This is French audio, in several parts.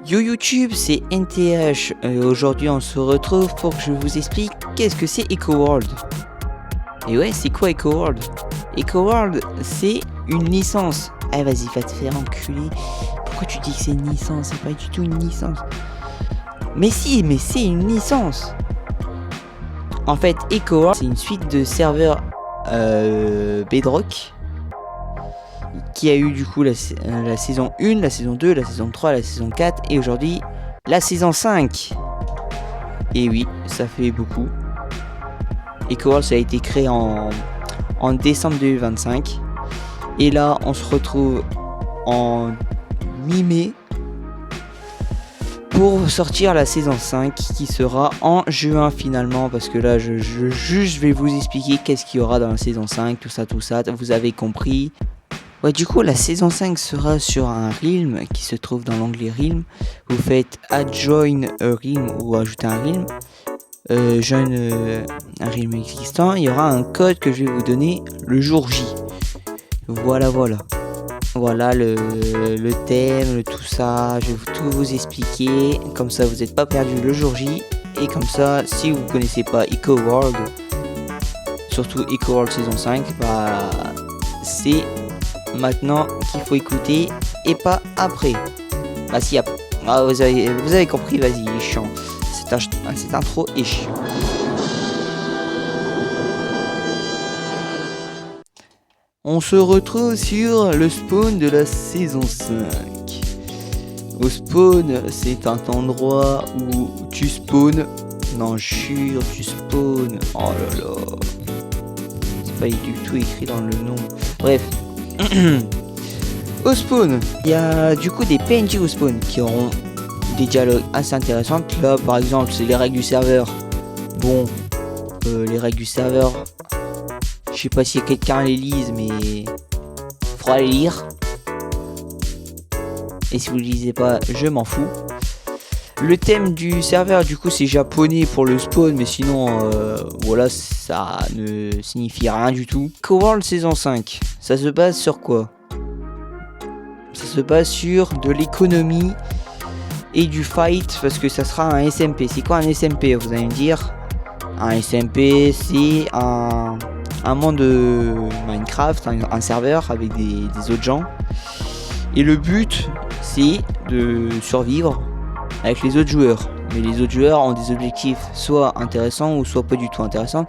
Yo YouTube, c'est NTH. Aujourd'hui, on se retrouve pour que je vous explique qu'est-ce que c'est EcoWorld. Et ouais, c'est quoi EcoWorld? EcoWorld, c'est une licence. Eh vas-y, va te faire enculer. Pourquoi tu dis que c'est une licence? C'est pas du tout une licence. Mais si, mais c'est une licence. En fait, EcoWorld, c'est une suite de serveurs Bedrock qui a eu du coup la saison 1, la saison 2, la saison 3, la saison 4 et aujourd'hui la saison 5. Et oui, ça fait beaucoup. EcoWorld, ça a été créé en décembre 2025. Et là, on se retrouve en mi-mai pour sortir la saison 5 qui sera en juin finalement. Parce que là, je vais vous expliquer qu'est-ce qu'il y aura dans la saison 5, tout ça, vous avez compris. Ouais, du coup, la saison 5 sera sur un realm qui se trouve dans l'onglet realm. Vous faites add join a realm ou ajouter un realm. Join un realm existant. Il y aura un code que je vais vous donner le jour J. Voilà. Voilà le thème, tout ça. Je vais tout vous expliquer. Comme ça, vous n'êtes pas perdu le jour J. Et comme ça, si vous ne connaissez pas EcoWorld, surtout EcoWorld saison 5, bah c'est maintenant qu'il faut écouter et pas après. Bah si après. Ah, vous avez compris, vas-y, il est chiant. Cette intro est chiant. On se retrouve sur le spawn de la saison 5. Au spawn, c'est un endroit où tu spawns. Non, jure, tu spawns. Oh là là. C'est pas du tout écrit dans le nom. Bref. Au spawn, il y a du coup des PNJ au spawn qui auront des dialogues assez intéressants. Là par exemple, c'est les règles du serveur. Bon, les règles du serveur, je sais pas si quelqu'un les lise, mais faudra les lire. Et si vous les lisez pas, je m'en fous. Le thème du serveur, du coup, c'est japonais pour le spawn, mais sinon, voilà, ça ne signifie rien du tout. EcoWorld saison 5, ça se base sur quoi? Ça se base sur de l'économie et du fight, parce que ça sera un SMP. C'est quoi un SMP, vous allez me dire? Un SMP, c'est un monde de Minecraft, un serveur avec des autres gens. Et le but, c'est de survivre avec les autres joueurs. Mais les autres joueurs ont des objectifs soit intéressants ou soit pas du tout intéressants.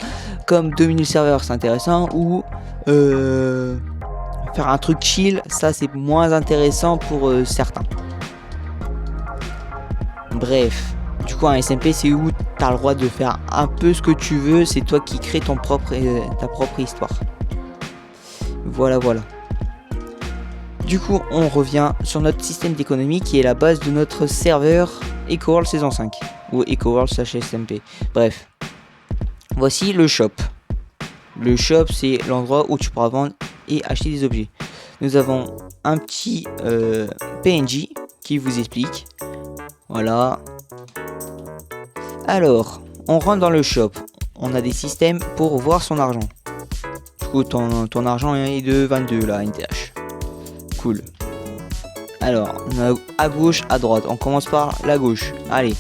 Comme dominer le serveur, c'est intéressant. Ou faire un truc chill, ça c'est moins intéressant pour certains. Bref, du coup un SMP c'est où tu as le droit de faire un peu ce que tu veux. C'est toi qui crée ta propre histoire. Voilà. Du coup, on revient sur notre système d'économie qui est la base de notre serveur EcoWorld saison 5 ou EcoWorld /SMP. Bref, voici le shop. Le shop, c'est l'endroit où tu pourras vendre et acheter des objets. Nous avons un petit PNJ qui vous explique. Voilà. Alors, on rentre dans le shop. On a des systèmes pour voir son argent. Du coup, ton argent est de 22 là, NTH. Cool. Alors, on a à gauche, à droite. On commence par la gauche. Allez.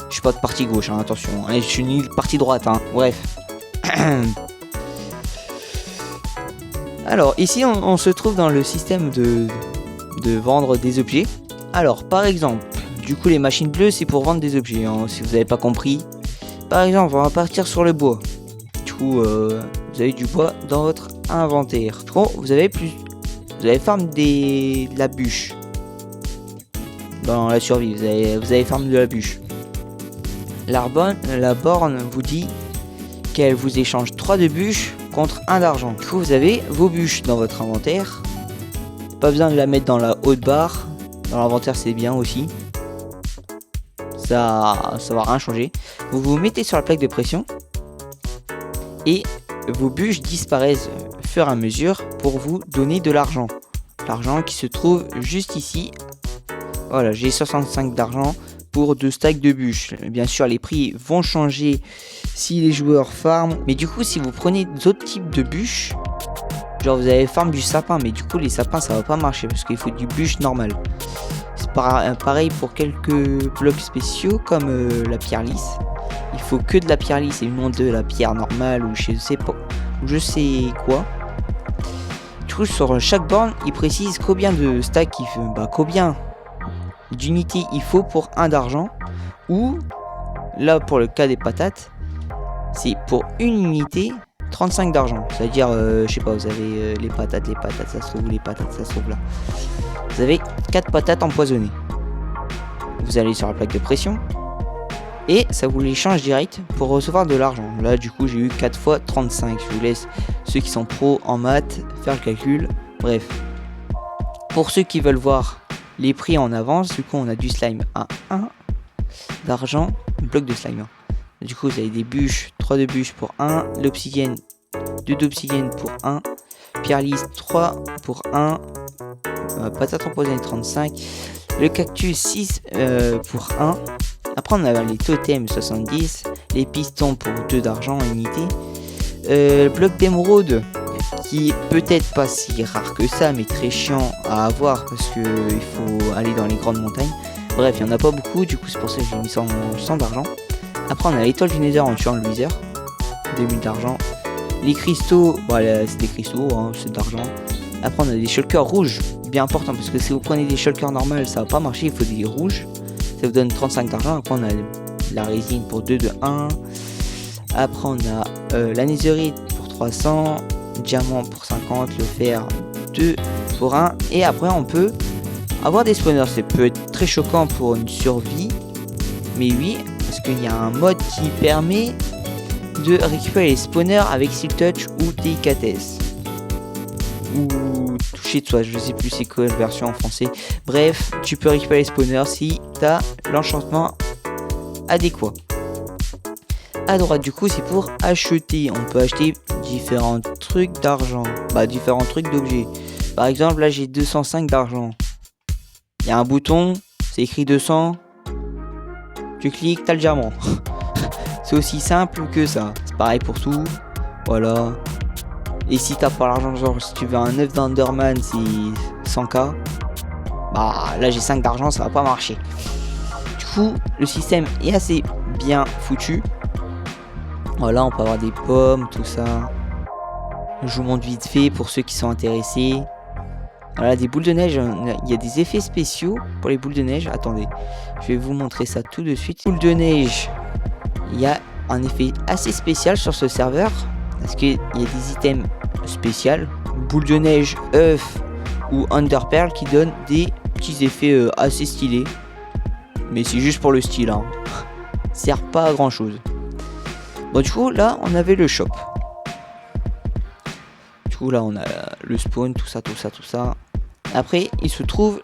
Je suis pas de partie gauche, hein, attention. Allez, je suis ni de partie droite, hein. Bref. Alors, ici, on se trouve dans le système de vendre des objets. Alors, par exemple, du coup, les machines bleues, c'est pour vendre des objets, hein, si vous n'avez pas compris. Par exemple, on va partir sur le bois. Du coup, vous avez du bois dans votre inventaire. Du coup, vous avez farm de la bûche. Dans la survie, vous avez farm de la bûche. La borne vous dit qu'elle vous échange 3 de bûches contre 1 d'argent. Du coup, vous avez vos bûches dans votre inventaire. Pas besoin de la mettre dans la haute barre. Dans l'inventaire, c'est bien aussi. Ça va rien changer. Vous vous mettez sur la plaque de pression. Et vos bûches disparaissent au fur et à mesure pour vous donner de l'argent. L'argent qui se trouve juste ici. Voilà, j'ai 65 d'argent pour 2 stacks de bûches. Bien sûr, les prix vont changer si les joueurs farment. Mais du coup, si vous prenez d'autres types de bûches, genre vous avez farm du sapin, mais du coup les sapins ça va pas marcher parce qu'il faut du bûche normal. Pareil pour quelques blocs spéciaux comme la pierre lisse. Il faut que de la pierre lisse et non de la pierre normale ou je sais pas, je sais quoi. Du coup sur chaque borne il précise combien de stacks il faut, combien d'unités il faut pour 1 d'argent, ou là pour le cas des patates c'est pour une unité 35 d'argent, c'est à dire je sais pas, vous avez les patates ça se trouve, les patates ça se trouve là, vous avez 4 patates empoisonnées, vous allez sur la plaque de pression et ça vous les change direct pour recevoir de l'argent. Là du coup j'ai eu 4 fois 35. Je vous laisse ceux qui sont pros en maths faire le calcul. Bref, pour ceux qui veulent voir les prix en avance, du coup on a du slime à 1 d'argent, bloc de slime. Du coup vous avez des bûches, 3 de bûches pour 1, l'obsidienne, 2 d'obsidienne pour 1, pierre lisse 3 pour 1, patate empoisonnée 35, le cactus 6 pour 1. Après on a les totems 70, les pistons pour 2 d'argent en unité, bloc d'émeraude qui est peut-être pas si rare que ça mais très chiant à avoir parce que il faut aller dans les grandes montagnes. Bref, il n'y en a pas beaucoup, du coup c'est pour ça que j'ai mis 100 d'argent. Après on a l'étoile du Nether en tuant le Wither, 2000 d'argent. Les cristaux, c'est des cristaux, hein, c'est de l'argent. Après on a des shulkers rouges, bien important parce que si vous prenez des shulkers normales ça va pas marcher, il faut des rouges. Ça vous donne 35 d'argent. Après on a la résine pour 2 de 1. Après on a la netherite pour 300, diamant pour 50, le fer 2 pour 1. Et après on peut avoir des spawners. Ça peut être très choquant pour une survie, mais oui, parce qu'il y a un mode qui permet de récupérer les spawners avec Seal Touch ou délicatesse ou toucher de soi, je sais plus c'est quoi la version en français. Bref, tu peux récupérer les spawners si tu as l'enchantement adéquat. À droite du coup c'est pour acheter, on peut acheter différents trucs d'argent, différents trucs d'objets. Par exemple là j'ai 205 d'argent, il y a un bouton, c'est écrit 200, tu cliques, t'as le diamant. C'est aussi simple que ça, c'est pareil pour tout, voilà. Et si t'as pas l'argent, genre si tu veux un œuf d'Enderman c'est 100k, là j'ai 5 d'argent, ça va pas marcher. Du coup le système est assez bien foutu. Voilà, on peut avoir des pommes, tout ça. Je vous montre vite fait pour ceux qui sont intéressés. Voilà, des boules de neige, il y a des effets spéciaux pour les boules de neige. Attendez, je vais vous montrer ça tout de suite. Boules de neige, il y a un effet assez spécial sur ce serveur parce qu'il y a des items spéciaux, boule de neige, œuf ou underpearl qui donnent des petits effets assez stylés, mais c'est juste pour le style, hein. Sert pas à grand chose. Bon, du coup là on avait le shop, du coup là on a le spawn, tout ça. Après il se trouve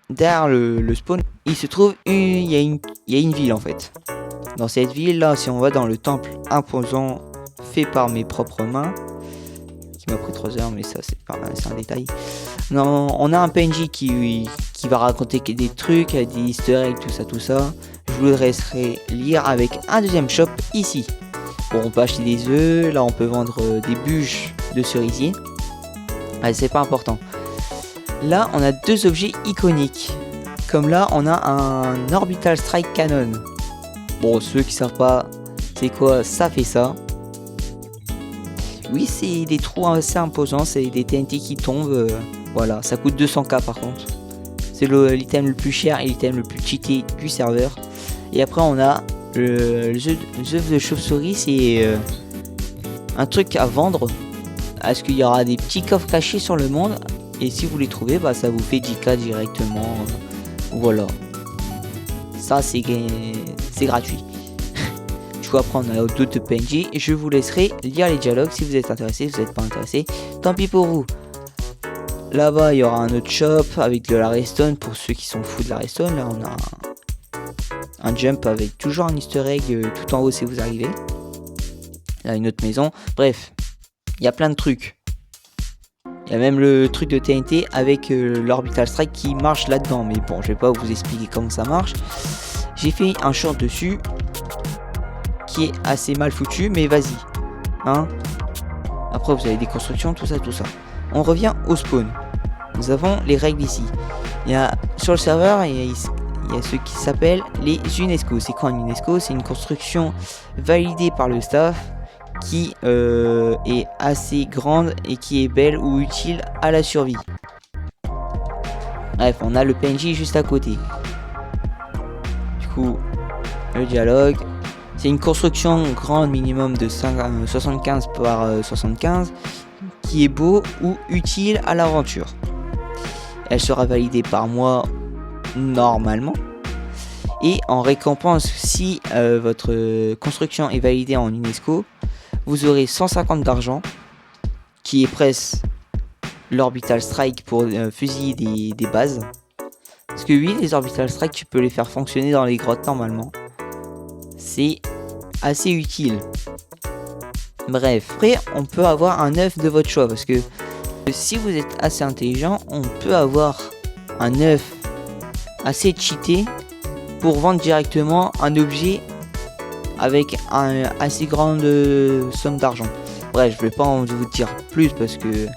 derrière le spawn, il se trouve il y a une ville en fait. Dans cette ville là, si on va dans le temple imposant fait par mes propres mains, qui m'a pris 3 heures, mais ça c'est un détail. Non, on a un PNJ qui va raconter des trucs, des easter eggs, tout ça. Je vous laisserai lire avec un deuxième shop ici. Bon, on peut acheter des œufs, là on peut vendre des bûches de cerisier. C'est pas important. Là on a 2 objets iconiques. Comme là on a un Orbital Strike Cannon. Bon, ceux qui savent pas c'est quoi, ça fait ça. Oui, c'est des trous assez imposants, c'est des TNT qui tombent. Voilà, ça coûte 200k par contre. C'est l'item le plus cher et l'item le plus cheaté du serveur. Et après on a le œuf de chauve-souris, c'est un truc à vendre. Parce qu'il y aura des petits coffres cachés sur le monde. Et si vous les trouvez, ça vous fait 10k directement. Voilà. Ça c'est gratuit. Du coup après on a d'autres PNJ. Je vous laisserai lire les dialogues si vous êtes intéressé. Si vous n'êtes pas intéressé, tant pis pour vous. Là-bas il y aura un autre shop avec de la redstone pour ceux qui sont fous de la redstone. Là on a un jump avec toujours un easter egg tout en haut si vous arrivez. Là une autre maison. Bref, il y a plein de trucs. Il y a même le truc de TNT avec l'Orbital Strike qui marche là-dedans. Mais bon, je vais pas vous expliquer comment ça marche. J'ai fait un short dessus qui est assez mal foutu, mais vas-y. Hein. Après, vous avez des constructions, tout ça. On revient au spawn. Nous avons les règles ici. Il y a sur le serveur, il y a ce qui s'appelle les UNESCO. C'est quoi une UNESCO? C'est une construction validée par le staff qui est assez grande et qui est belle ou utile à la survie. Bref, on a le PNJ juste à côté. Du coup, le dialogue. C'est une construction grande minimum de 75 par 75 qui est beau ou utile à l'aventure. Elle sera validée par moi normalement. Et en récompense, si votre construction est validée en UNESCO, vous aurez 150 d'argent qui est presque l'Orbital Strike pour fusiller des bases. Parce que oui, les Orbital Strike, tu peux les faire fonctionner dans les grottes normalement. C'est assez utile. Bref, après on peut avoir un œuf de votre choix. Parce que si vous êtes assez intelligent, on peut avoir un œuf assez cheaté pour vendre directement un objet avec un assez grande somme d'argent. Bref, je vais pas en vous dire plus parce que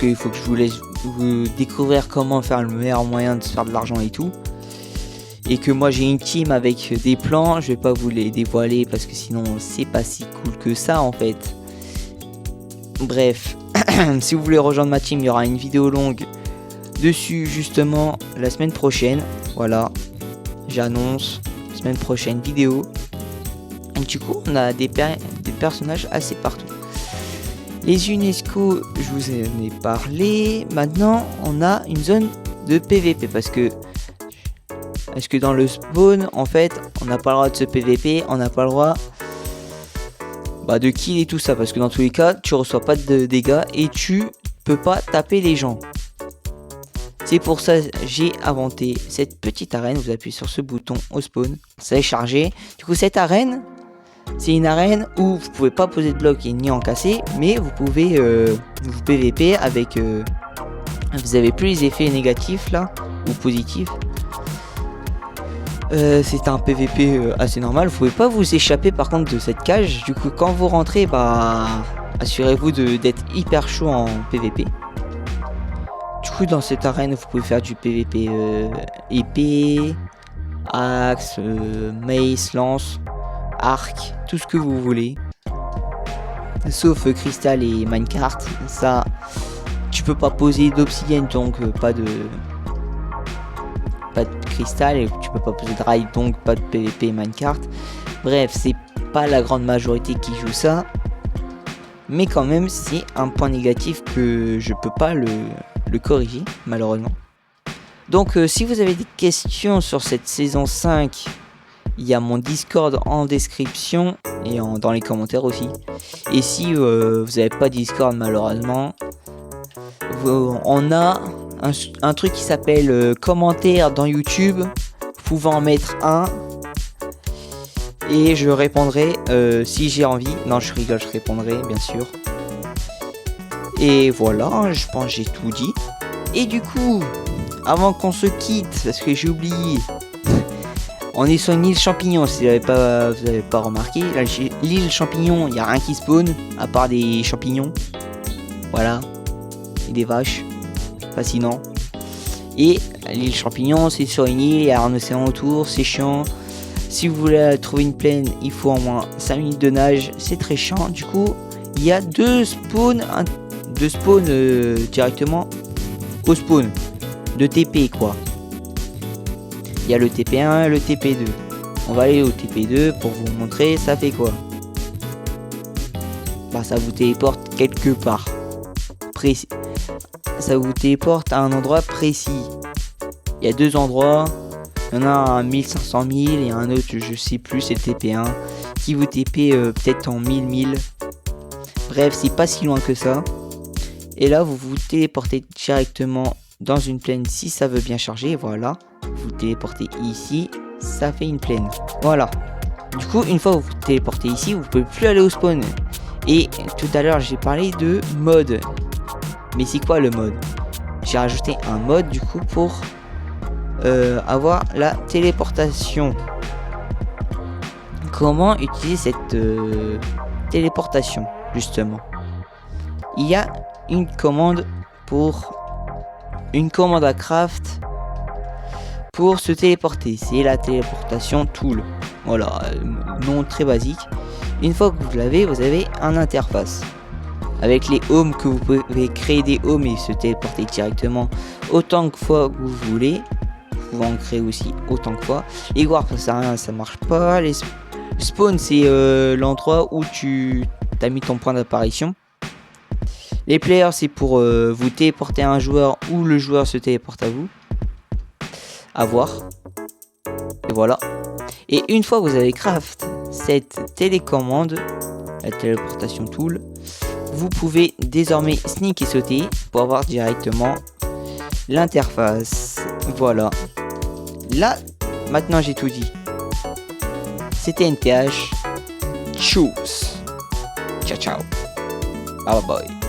il faut que je vous laisse vous découvrir comment faire le meilleur moyen de se faire de l'argent et tout. Et que moi j'ai une team avec des plans, je vais pas vous les dévoiler parce que sinon c'est pas si cool que ça en fait. Bref, si vous voulez rejoindre ma team, il y aura une vidéo longue dessus justement la semaine prochaine. Voilà, j'annonce semaine prochaine vidéo. Et du coup on a des personnages assez partout. Les UNESCO, je vous en ai parlé. Maintenant on a une zone de PVP parce que dans le spawn en fait on n'a pas le droit de se PVP, on n'a pas le droit de kill et tout ça, parce que dans tous les cas tu reçois pas de dégâts et tu peux pas taper les gens. C'est pour ça j'ai inventé cette petite arène. Vous appuyez sur ce bouton au spawn, ça est chargé. Du coup cette arène, c'est une arène où vous pouvez pas poser de blocs et ni en casser, mais vous pouvez vous PVP avec vous avez plus les effets négatifs là ou positifs. C'est un PVP assez normal. Vous pouvez pas vous échapper par contre de cette cage. Du coup quand vous rentrez, assurez-vous d'être hyper chaud en PVP. Du coup dans cette arène vous pouvez faire du PVP épée, axe, mace, lance, arc, tout ce que vous voulez. Sauf cristal et minecart. Ça tu peux pas poser d'obsidienne, donc pas de cristal, et tu peux pas poser de rail, donc pas de PVP et minecart. Bref, c'est pas la grande majorité qui joue ça, mais quand même c'est un point négatif que je peux pas le corriger malheureusement. Donc si vous avez des questions sur cette saison 5, il y a mon Discord en description et dans les commentaires aussi. Et si vous n'avez pas Discord malheureusement, on a un truc qui s'appelle commentaire dans YouTube. Vous pouvez en mettre un et je répondrai si j'ai envie. Non, je rigole, je répondrai bien sûr. Et voilà, je pense que j'ai tout dit. Et du coup, avant qu'on se quitte, parce que j'ai oublié, on est sur une île champignon. Si vous n'avez pas remarqué, l'île champignon, il n'y a rien qui spawn à part des champignons. Voilà, et des vaches. Fascinant. Et l'île champignon, c'est sur une île, il y a un océan autour, c'est chiant. Si vous voulez trouver une plaine, il faut au moins 5 minutes de nage, c'est très chiant. Du coup, il y a deux spawns directement au spawn, de TP quoi. Il y a le TP1 et le TP2. On va aller au TP2 pour vous montrer ça fait quoi. Ça vous téléporte quelque part précis. Ça vous téléporte à un endroit précis. Il y a deux endroits. Il y en a un 1500 000 et un autre je sais plus, c'est TP1 qui vous TP peut-être en 1000. Bref, c'est pas si loin que ça. Et là vous vous téléportez directement dans une plaine si ça veut bien charger. Voilà, vous téléportez ici, ça fait une plaine. Voilà. Du coup une fois que vous vous téléportez ici, vous pouvez plus aller au spawn. Et tout à l'heure j'ai parlé de mode. Mais c'est quoi le mode? J'ai rajouté un mode du coup pour avoir la téléportation. Comment utiliser cette téléportation justement? Il y a une commande pour une commande à craft pour se téléporter. C'est la téléportation tool. Voilà, nom très basique. Une fois que vous l'avez, vous avez un interface. Avec les homes que vous pouvez créer des homes et se téléporter directement autant de fois que vous voulez. Vous pouvez en créer aussi autant de fois. Les warp ça sert à rien, ça marche pas. Les spawn c'est l'endroit où tu as mis ton point d'apparition. Les players c'est pour vous téléporter à un joueur ou le joueur se téléporte à vous. À voir. Et voilà. Et une fois que vous avez craft cette télécommande, la téléportation tool, vous pouvez désormais sneak et sauter pour avoir directement l'interface. Voilà. Là, maintenant j'ai tout dit. C'était NTH. Tchuss. Ciao ciao. Bye bye.